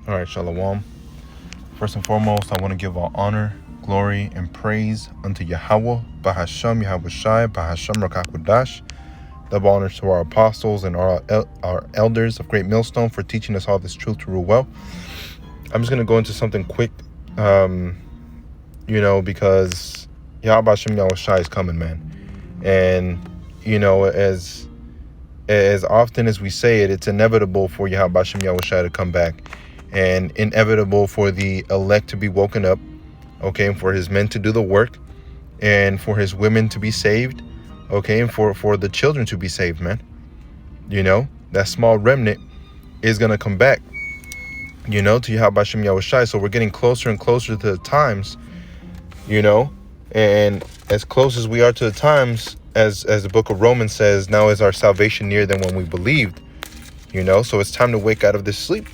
All right, Shalom. First and foremost, I want to give all honor, glory, and praise unto Yahweh, Bahasham Yahweh Shai, Bahasham Rakakwadash. Double honors to our apostles and our elders of Great Millstone for teaching us all this truth to rule well. I'm just going to go into something quick, because Yahweh Bahasham Yahweh Shai is coming, man. And, as often as we say it, it's inevitable for Yahweh Bahasham Yahweh Shai to come back. And inevitable for the elect to be woken up, okay, and for his men to do the work, and for his women to be saved, okay, and for the children to be saved, man. That small remnant is going to come back, to Yahweh Hashem Yahweh Shai. So we're getting closer and closer to the times, and as close as we are to the times, as the book of Romans says, now is our salvation nearer than when we believed, so it's time to wake out of this sleep.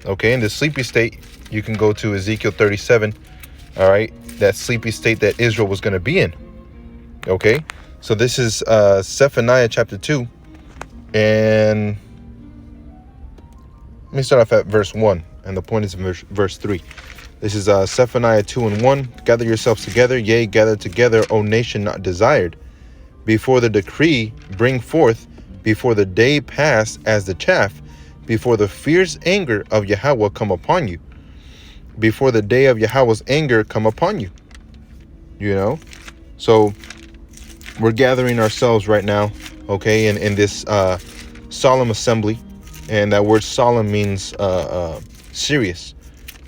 Okay, in the sleepy state, you can go to Ezekiel 37, all right, that sleepy state that Israel was going to be in. Okay, so this is Zephaniah chapter 2, and let me start off at verse 1, and the point is in verse 3. This is Zephaniah 2 and 1. Gather yourselves together, yea, gather together, O nation not desired. Before the decree bring forth, before the day pass as the chaff, before the fierce anger of Yahweh come upon you, before the day of Yahweh's anger come upon you. So we're gathering ourselves right now, okay, in this solemn assembly, and that word solemn means serious,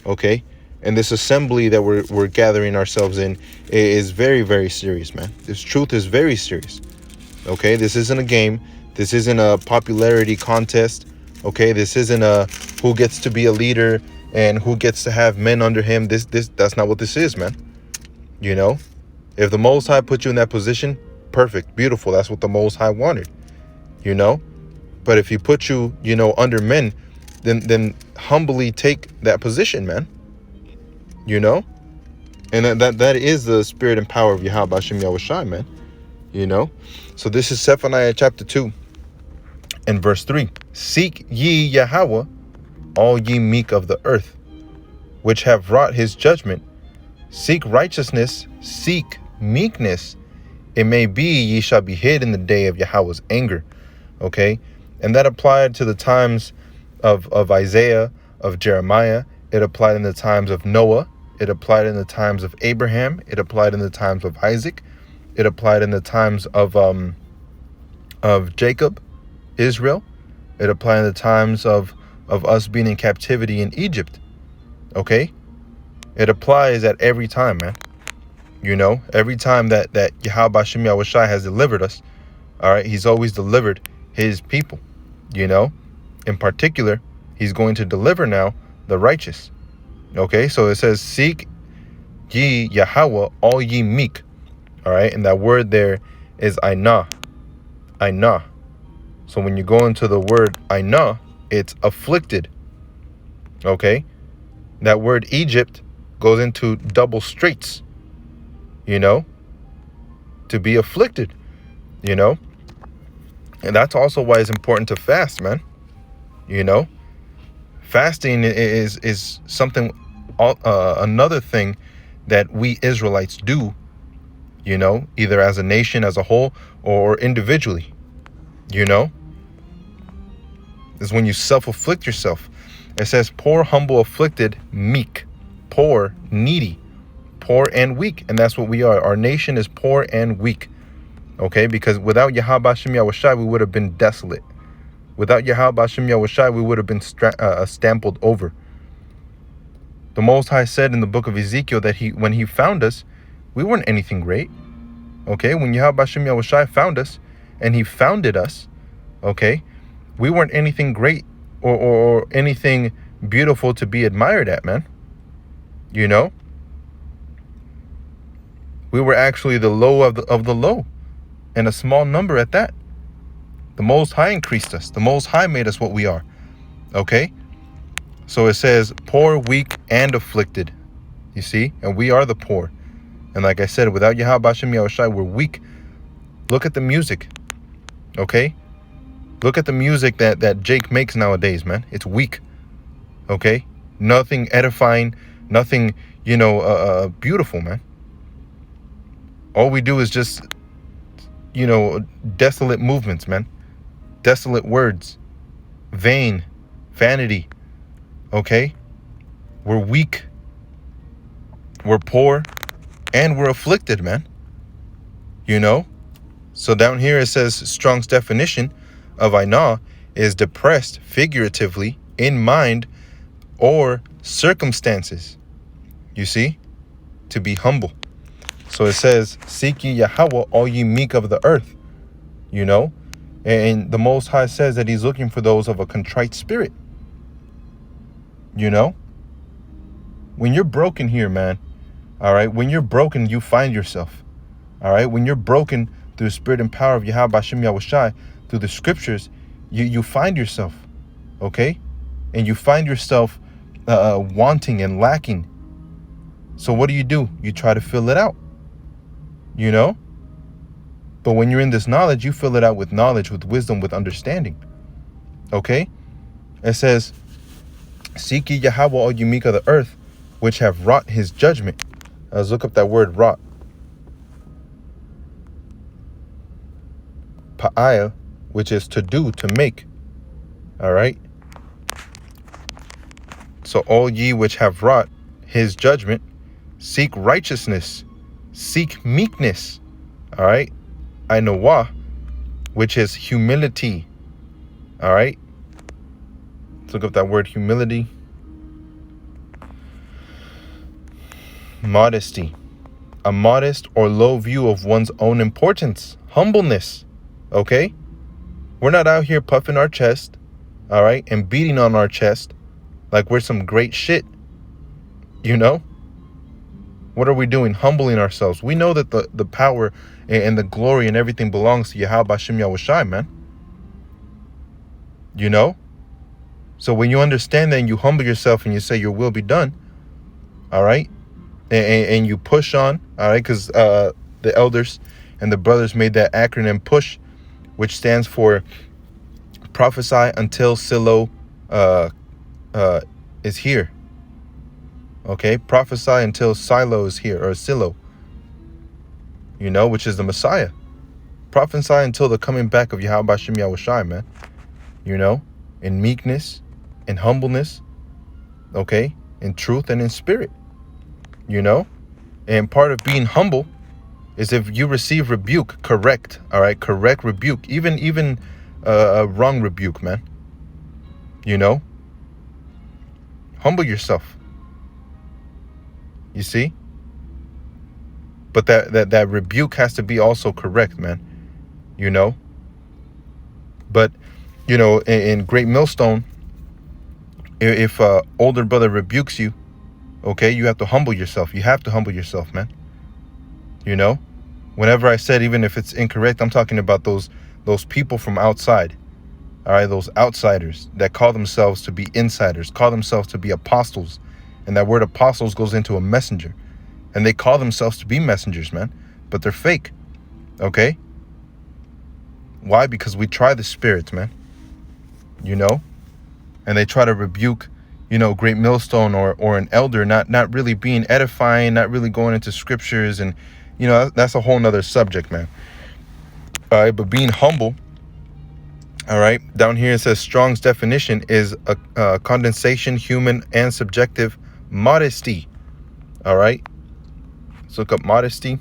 okay, and this assembly that we're gathering ourselves in is very, very serious, man. This truth is very serious, okay. This isn't a game. This isn't a popularity contest. Okay, this isn't a who gets to be a leader and who gets to have men under him. That's not what this is, man. If the Most High put you in that position, perfect, beautiful. That's what the Most High wanted. But if he put you, under men, then humbly take that position, man. And that is the spirit and power of Yahweh Hashem Yahweh Shai, man. So this is Zephaniah chapter 2. In verse 3, seek ye Yahweh, all ye meek of the earth, which have wrought his judgment. Seek righteousness, seek meekness. It may be ye shall be hid in the day of Yahweh's anger. Okay? And that applied to the times of Isaiah, of Jeremiah. It applied in the times of Noah. It applied in the times of Abraham. It applied in the times of Isaac. It applied in the times of Jacob, Israel. It applied in the times of us being in captivity in Egypt. Okay? It applies at every time, man. Every time that Yahweh Hashem Yahweh Shai has delivered us, all right, he's always delivered his people. In particular, he's going to deliver now the righteous. Okay? So it says, seek ye Yahweh, all ye meek. All right? And that word there is Ainah. Ainah. So when you go into the word Ainah, it's afflicted. Okay? That word Egypt goes into double straits. To be afflicted. And that's also why it's important to fast, man. Fasting is something, another thing that we Israelites do, either as a nation as a whole or individually, is when you self-afflict yourself. It says poor, humble, afflicted, meek, poor, needy, poor and weak. And that's what we are. Our nation is poor and weak. Okay, because without Yahweh Hashem Yahweh Shai, we would have been desolate. Without Yahweh Hashem Yahweh Shai, we would have been stampled over. The Most High said in the book of Ezekiel that when he found us, we weren't anything great. Okay, when Yahweh Hashem Yahweh Shai found us and he founded us, okay, we weren't anything great or anything beautiful to be admired at, man. We were actually the low of the low, and a small number at that. The Most High increased us. The Most High made us what we are. Okay? So it says poor, weak, and afflicted. You see? And we are the poor. And like I said, without Yahweh Hashem Yahweh Shai, we're weak. Look at the music. Okay? Look at the music that Jake makes nowadays, man. It's weak. Okay? Nothing edifying, nothing, beautiful, man. All we do is just, desolate movements, man. Desolate words. Vain. Vanity. Okay? We're weak. We're poor. And we're afflicted, man. So down here it says Strong's definition of Ainah is depressed figuratively in mind or circumstances. You see? To be humble. So it says, seek ye Yahweh, all ye meek of the earth. And the Most High says that he's looking for those of a contrite spirit. When you're broken here, man, all right, when you're broken, you find yourself. All right, when you're broken through the spirit and power of Yahweh Hashem Yahushai, through the scriptures, you find yourself, okay? And you find yourself wanting and lacking. So what do? You try to fill it out, But when you're in this knowledge, you fill it out with knowledge, with wisdom, with understanding, okay? It says, seek ye Yahweh, all you meek of the earth, which have wrought his judgment. Let's look up that word wrought. Pa'aya, which is to do, to make. All right. So all ye which have wrought his judgment, seek righteousness, seek meekness. All right. Ainawah, which is humility. All right. Let's look up that word humility. Modesty. A modest or low view of one's own importance. Humbleness. Okay? We're not out here puffing our chest, all right, and beating on our chest like we're some great shit. What are we doing? Humbling ourselves. We know that the power and the glory and everything belongs to Yahweh Hashem Yahushai, man. So when you understand that and you humble yourself and you say your will be done, all right, and you push on, all right, because the elders and the brothers made that acronym PUSH, which stands for prophesy until Silo is here. Okay, prophesy until Silo is here, or Silo, which is the Messiah. Prophesy until the coming back of Yahweh Hashem Yahushai, man. In meekness, in humbleness, okay, in truth and in spirit. And part of being humble is if you receive rebuke, correct, all right, correct rebuke, even a wrong rebuke, man. Humble yourself. You see? But that rebuke has to be also correct, man. But, in Great Millstone, if older brother rebukes you, okay, you have to humble yourself. You have to humble yourself, man. Whenever I said, even if it's incorrect, I'm talking about those people from outside. All right, those outsiders that call themselves to be insiders, call themselves to be apostles. And that word apostles goes into a messenger. And they call themselves to be messengers, man. But they're fake. Okay? Why? Because we try the spirits, man. And they try to rebuke, Great Millstone or an elder, not really being edifying, not really going into scriptures. And, that's a whole nother subject, man. All right, but being humble, all right, down here it says Strong's definition is a condensation, human and subjective modesty. All right, let's look up modesty.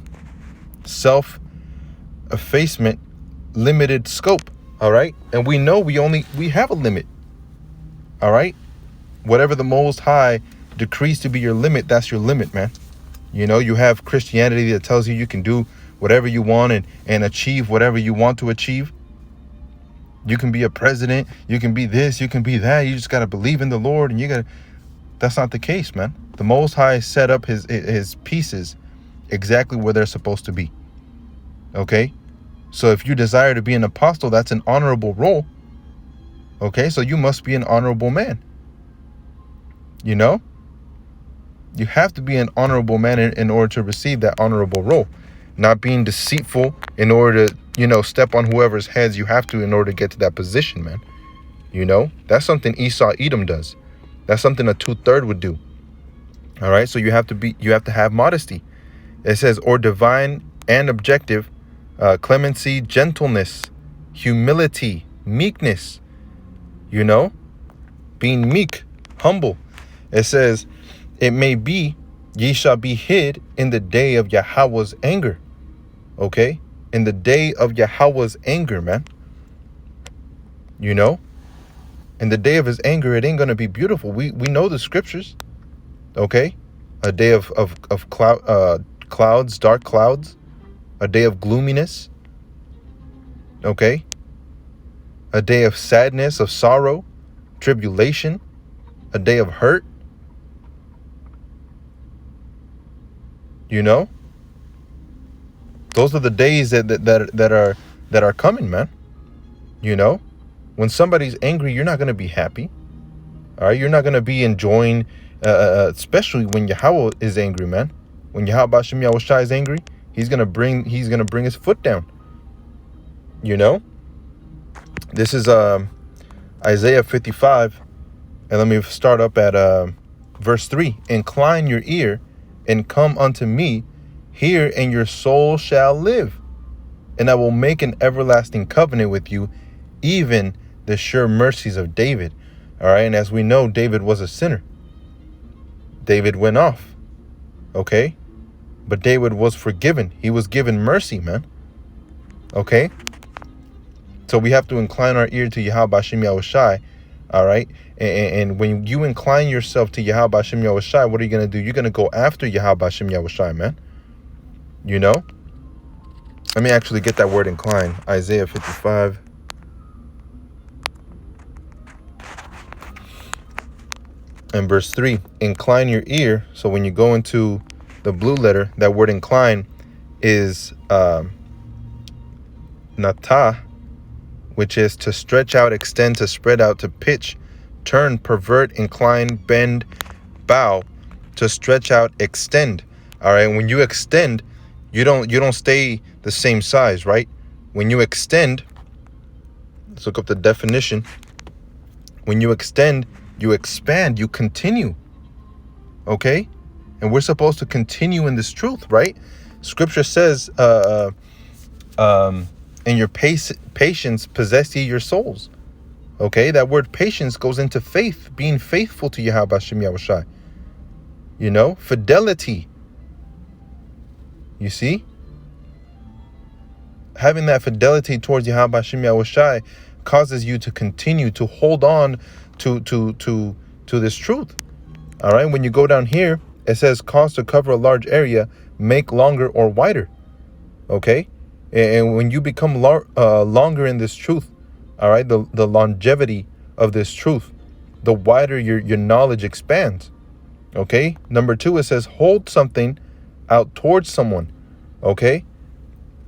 Self-effacement, limited scope. All right, and we know we have a limit. All right, whatever the Most High decrees to be your limit, that's your limit, man. You have Christianity that tells you can do whatever you want and achieve whatever you want to achieve. You can be a president, you can be this, you can be that. You just got to believe in the Lord, and that's not the case, man. The Most High set up his pieces exactly where they're supposed to be. Okay? So if you desire to be an apostle, that's an honorable role. Okay? So you must be an honorable man. You have to be an honorable man in order to receive that honorable role. Not being deceitful in order to, step on whoever's heads you have to in order to get to that position, man. That's something Esau Edom does. That's something a 2/3 would do. All right. So you have to have modesty. It says, or divine and objective, clemency, gentleness, humility, meekness, being meek, humble. It says, it may be ye shall be hid in the day of Yahweh's anger. Okay? In the day of Yahweh's anger, man. In the day of his anger, it ain't going to be beautiful. We know the scriptures. Okay? A day of clouds, dark clouds. A day of gloominess. Okay? A day of sadness, of sorrow, tribulation. A day of hurt. Those are the days that are coming, man. When somebody's angry, you're not going to be happy. All right, you're not going to be enjoying, especially when Yahweh is angry, man. When Yahweh Bashem Yahushai is angry, he's gonna bring his foot down. This is Isaiah 55, and let me start up at verse 3. Incline your ear and come unto me, hear, and your soul shall live. And I will make an everlasting covenant with you, even the sure mercies of David. All right, and as we know, David was a sinner. David went off. Okay? But David was forgiven. He was given mercy, man. Okay? So we have to incline our ear to Yahweh Bashem Yahushai. All right? And when you incline yourself to Yahweh Bashem Yahushai, what are you going to do? You're going to go after Yahweh Bashem Yahushai, man. Let me actually get that word incline. Isaiah 55. And verse 3, incline your ear. So when you go into the blue letter, that word incline is natah, which is to stretch out, extend, to spread out, to pitch, turn, pervert, incline, bend, bow, to stretch out, extend. All right. When you extend, you don't stay the same size, right? When you extend, let's look up the definition. When you extend, you expand, you continue. Okay? And we're supposed to continue in this truth, right? Scripture says, in your patience possess ye your souls. Okay? That word patience goes into faith, being faithful to Yahweh Bashem Yahushai. Fidelity. You see? Having that fidelity towards Yahweh Bashem Yahushai causes you to continue to hold on to this truth. All right. When you go down here, it says cause to cover a large area, make longer or wider. Okay. And when you become longer in this truth, all right, the longevity of this truth, the wider your knowledge expands. Okay. Number 2, it says hold something out towards someone. Okay.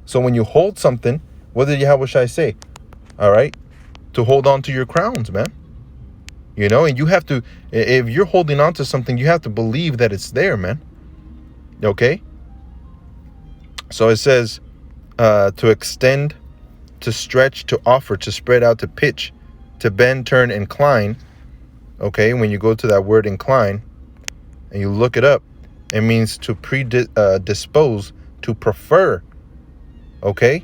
So when you hold something, what did Yahweh Shai say? All right. To hold on to your crowns, man. And you have to, if you're holding on to something, you have to believe that it's there, man. Okay? So it says to extend, to stretch, to offer, to spread out, to pitch, to bend, turn, incline. Okay? When you go to that word incline and you look it up, it means to predispose, to prefer. Okay?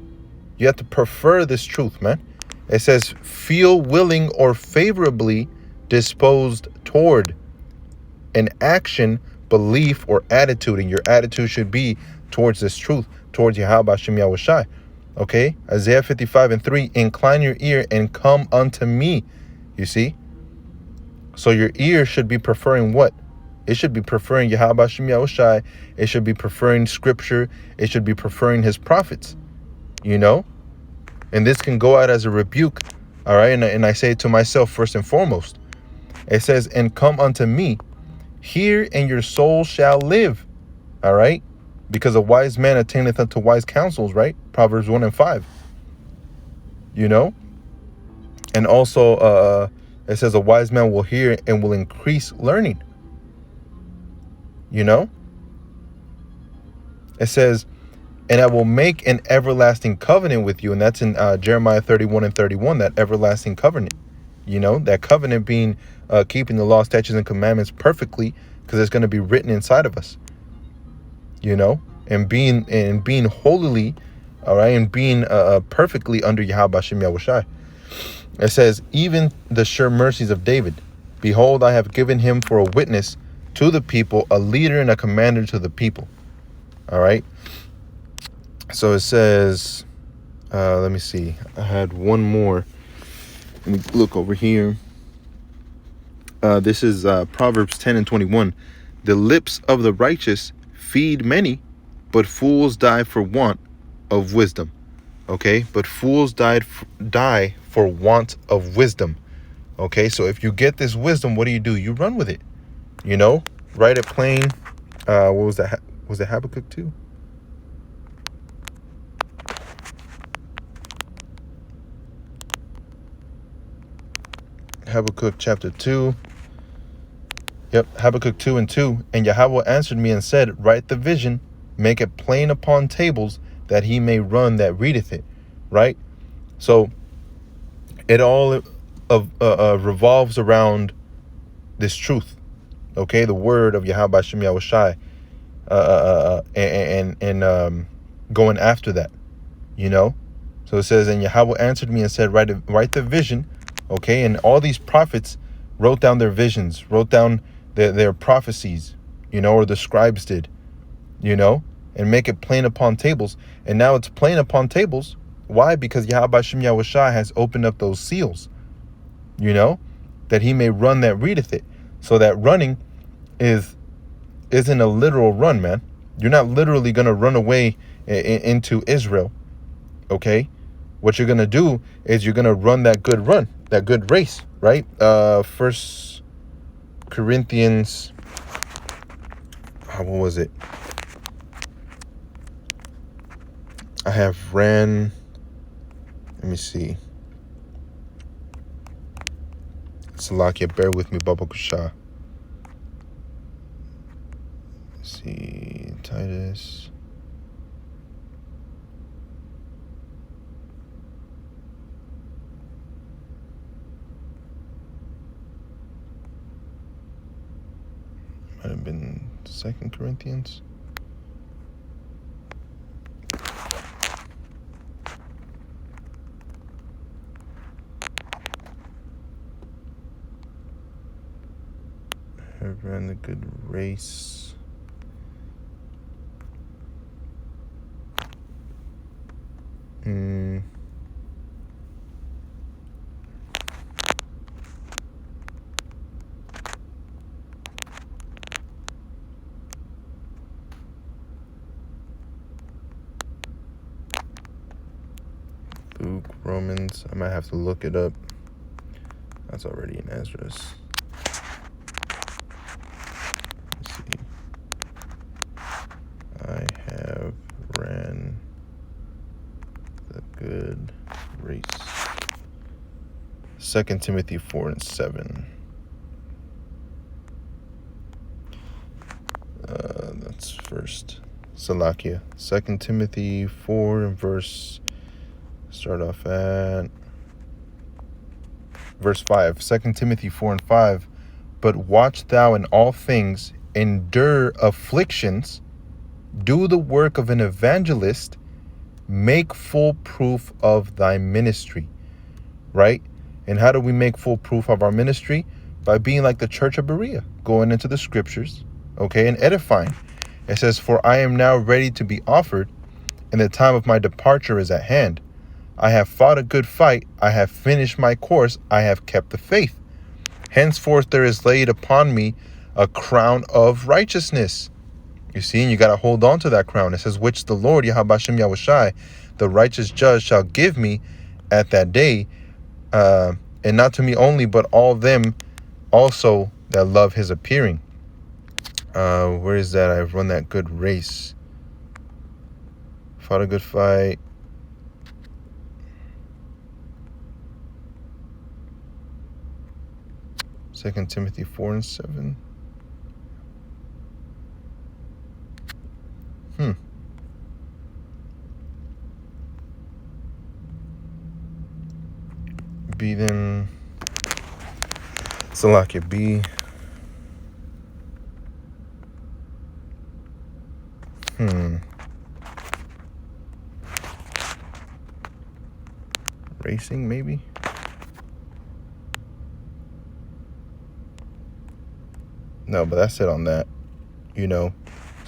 You have to prefer this truth, man. It says feel willing or favorably disposed toward an action, belief, or attitude. And your attitude should be towards this truth, towards Yahweh Bashem Yahushai. Okay? Isaiah 55 and 3, incline your ear and come unto me. You see? So your ear should be preferring what? It should be preferring Yahweh Bashem Yahushai. It should be preferring scripture. It should be preferring his prophets. And this can go out as a rebuke. All right? And I say it to myself first and foremost. It says, and come unto me, hear, and your soul shall live. All right? Because a wise man attaineth unto wise counsels, right? Proverbs 1 and 5. And also, it says a wise man will hear and will increase learning. It says, and I will make an everlasting covenant with you. And that's in Jeremiah 31 and 31, that everlasting covenant. that covenant being keeping the law, statutes, and commandments perfectly, because it's going to be written inside of us, and being holily, all right, and being perfectly under Yahweh Hashem Yahushai. It says, even the sure mercies of David, behold, I have given him for a witness to the people, a leader and a commander to the people. All right. So it says, let me see. I had one more. Let me look over here. This is Proverbs 10:21. The lips of the righteous feed many, but fools die for want of wisdom. Okay, but fools die for want of wisdom. Okay, so if you get this wisdom, what do? You run with it. Write it plain. What was that? Was it Habakkuk 2? Habakkuk chapter 2. Yep, Habakkuk 2:2. And Yahweh answered me and said, write the vision, make it plain upon tables, that he may run that readeth it. Right? So it all revolves around this truth. Okay, the word of Yahweh Hashem Yahushai, and going after that. So it says, and Yahweh answered me and said, write the vision. Okay, and all these prophets wrote down their visions, wrote down their prophecies, or the scribes did, and make it plain upon tables. And now it's plain upon tables. Why? Because Yahweh Hashem Yahushai has opened up those seals, that he may run that readeth it. So that running isn't a literal run, man. You're not literally going to run away into Israel, okay? What you're going to do is you're going to run that good run, that good race, right? First Corinthians, what was it? I have ran, let me see. Salakia, bear with me, Baba Kusha. Let's see, Titus. Might have been 2 Corinthians. I ran the good race. Luke, Romans. I might have to look it up. That's already in Esdras. Let's see. I have ran the good race. 2 Timothy 4:7. That's first. Salakia. 2 Timothy 4 and verse. Start off at verse 5. 2 Timothy 4:5. But watch thou in all things, endure afflictions, do the work of an evangelist, make full proof of thy ministry. Right? And how do we make full proof of our ministry? By being like the church of Berea, going into the scriptures, okay, and edifying. It says, for I am now ready to be offered, and the time of my departure is at hand. I have fought a good fight. I have finished my course. I have kept the faith. Henceforth there is laid upon me a crown of righteousness. You see, and you got to hold on to that crown. It says, which the Lord, Yahweh Hashem Yahushai, the righteous judge, shall give me at that day, and not to me only, but all them also that love his appearing. Where is that? I've run that good race. Fought a good fight. Second Timothy 4:7. Be then Salakia B. Racing, maybe? No, but that's it on that, So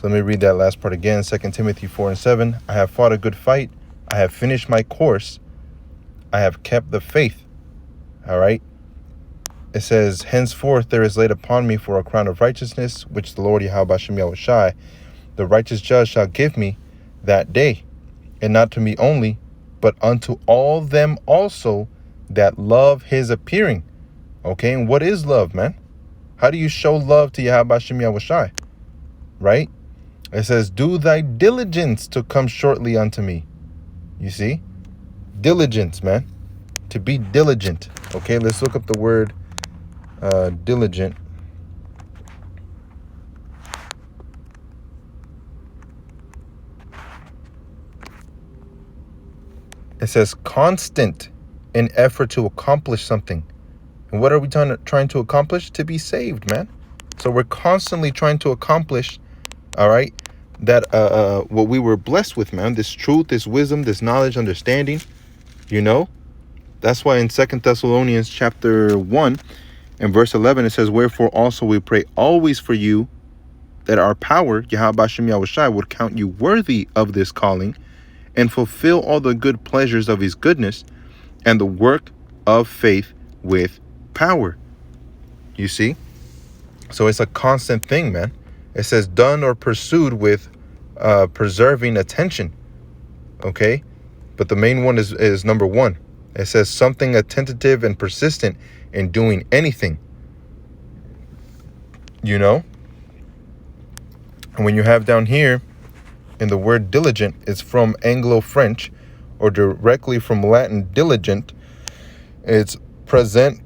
let me read that last part again. 2 Timothy 4:7. I have fought a good fight. I have finished my course. I have kept the faith. All right. It says, henceforth there is laid upon me for a crown of righteousness, which the Lord Yahweh Bashem Yahushai, the righteous judge, shall give me that day, and not to me only, but unto all them also that love his appearing. Okay, and what is love, man? How do you show love to Yahweh Bashem Yahushai? Right? It says, do thy diligence to come shortly unto me. You see? Diligence, man. To be diligent. Okay, let's look up the word diligent. It says constant in effort to accomplish something. And what are we trying to accomplish? To be saved, man. So we're constantly trying to accomplish, all right, that what we were blessed with, man. This truth, this wisdom, this knowledge, understanding, That's why in 2 Thessalonians chapter 1 and verse 11, it says, wherefore also we pray always for you, that our power, Yahweh Bashem Yahushai, would count you worthy of this calling, and fulfill all the good pleasures of his goodness, and the work of faith with power. You see? So it's a constant thing, man. It says done or pursued with preserving attention. Okay? But the main one is number 1. It says something attentive and persistent in doing anything. And when you have down here, in the word diligent, it's from Anglo-French, or directly from Latin diligent. It's present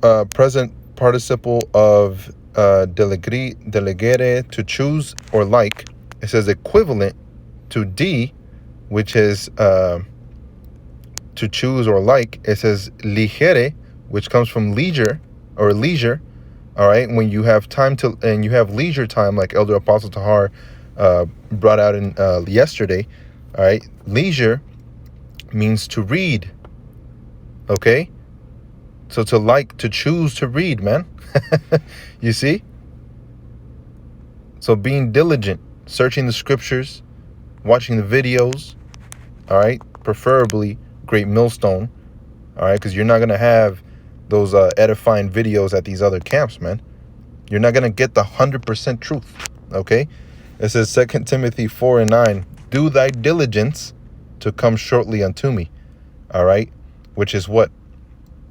participle of delegere, to choose or like. It says equivalent to D, which is to choose or like. It says ligere, which comes from leisure or leisure. All right, when you have time to, and you have leisure time, like Elder Apostle Tahar brought out in yesterday. All right, leisure means to read. Okay, so to like, to choose to read, man. You see? So being diligent, searching the scriptures, watching the videos. All right, preferably Great Millstone. All right, because you're not gonna have those edifying videos at these other camps, man. You're not gonna get the 100% truth. Okay. It says 2 Timothy 4:9, do thy diligence to come shortly unto me. All right, which is what?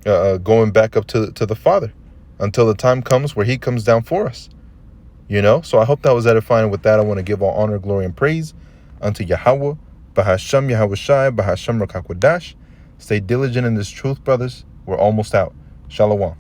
Going back up to the Father until the time comes where he comes down for us. So I hope that was edifying. With that, I want to give all honor, glory, and praise unto Yahweh, Bahasham Yahushai, Bahasham Rakakwadash. Stay diligent in this truth, brothers. We're almost out. Shalom.